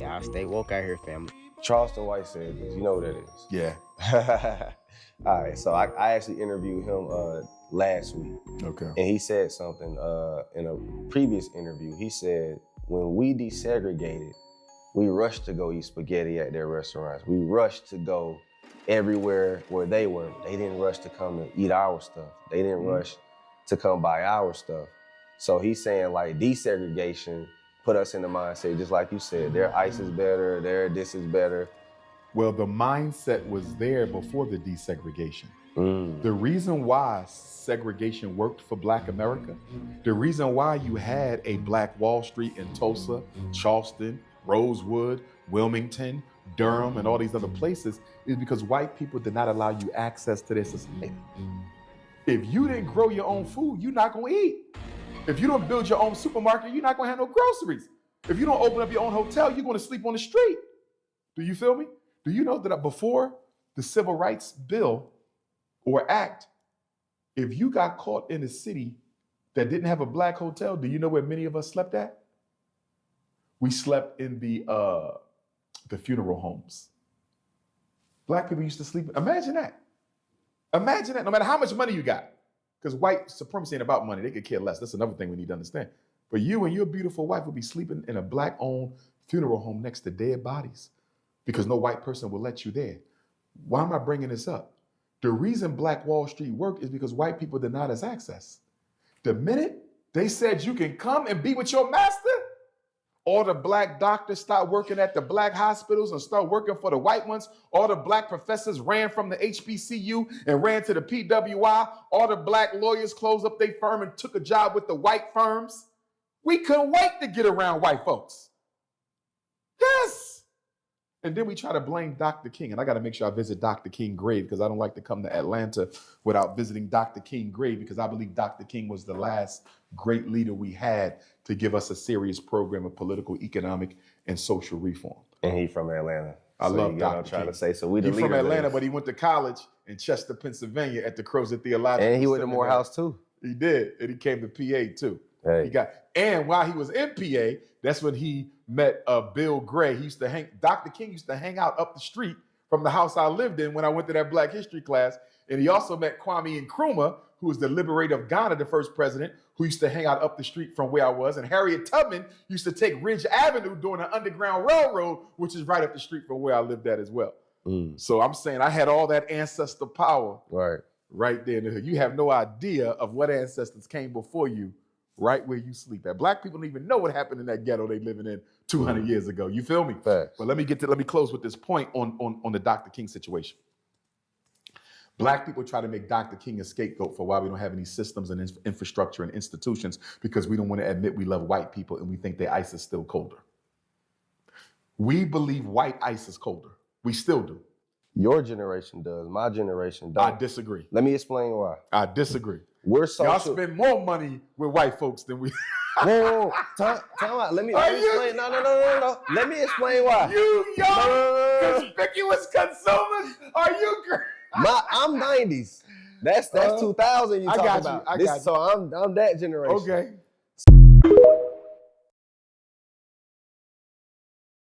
Yeah, I stay woke out here, family. Charleston White said this. You know what that is? Yeah. All right, so I actually interviewed him last week. Okay. And he said something in a previous interview. He said, when we desegregated, we rushed to go eat spaghetti at their restaurants. We rushed to go everywhere where they were. They didn't rush to come and eat our stuff. They didn't rush to come buy our stuff. So he's saying like desegregation put us in the mindset, just like you said, their ice is better, their this is better. Well, the mindset was there before the desegregation. The reason why segregation worked for Black America, the reason why you had a Black Wall Street in Tulsa, Charleston, Rosewood, Wilmington, Durham, and all these other places is because white people did not allow you access to their society. If you didn't grow your own food, you're not gonna eat. If you don't build your own supermarket, you're not gonna have no groceries. If you don't open up your own hotel, you're gonna sleep on the street. Do you feel me? Do you know that before the Civil Rights Bill or Act, if you got caught in a city that didn't have a Black hotel, do you know where many of us slept at? We slept in the funeral homes. Black people used to sleep. Imagine that. Imagine that, no matter how much money you got. Because white supremacy ain't about money. They could care less. That's another thing we need to understand. But you and your beautiful wife will be sleeping in a Black-owned funeral home next to dead bodies because no white person will let you there. Why am I bringing this up? The reason Black Wall Street worked is because white people denied us access. The minute they said you can come and be with your master, all the Black doctors start working at the Black hospitals and start working for the white ones. All the Black professors ran from the HBCU and ran to the PWI. All the Black lawyers closed up their firm and took a job with the white firms. We couldn't wait to get around white folks. Yes. And then we try to blame Dr. King. And I got to make sure I visit Dr. King's grave because I don't like to come to Atlanta without visiting Dr. King's grave because I believe Dr. King was the last great leader we had to give us a serious program of political, economic, and social reform. And he from Atlanta. I love Dr. I'm trying King. to say, so we the He's from leaders Atlanta, of but he went to college in Chester, Pennsylvania at the Crozet Theological And he went to Seminary. Morehouse too. He did, and he came to PA too. Hey. And while he was in PA, that's when he met Bill Gray. Dr. King used to hang out up the street from the house I lived in when I went to that Black history class. And he also met Kwame Nkrumah, who was the liberator of Ghana, the first president, who used to hang out up the street from where I was. And Harriet Tubman used to take Ridge Avenue during the Underground Railroad, which is right up the street from where I lived at as well. So I'm saying I had all that ancestor power right there in the hood. You have no idea of what ancestors came before you right where you sleep at. Black people don't even know what happened in that ghetto they living in 200 years ago. You feel me? Facts. But let me close with this point on the Dr. King situation. Black people try to make Dr. King a scapegoat for why we don't have any systems and infrastructure and institutions because we don't want to admit we love white people and we think their ice is still colder. We believe white ice is colder. We still do. Your generation does. My generation don't. I disagree. Let me explain why. I disagree. We're social. Y'all spend more money with white folks than we. Whoa. Time out. Let me explain. No. Let me explain why. You young, conspicuous consumers. Are you? I'm 90s. That's 2000 you talking about. I got you. So I'm that generation. Okay.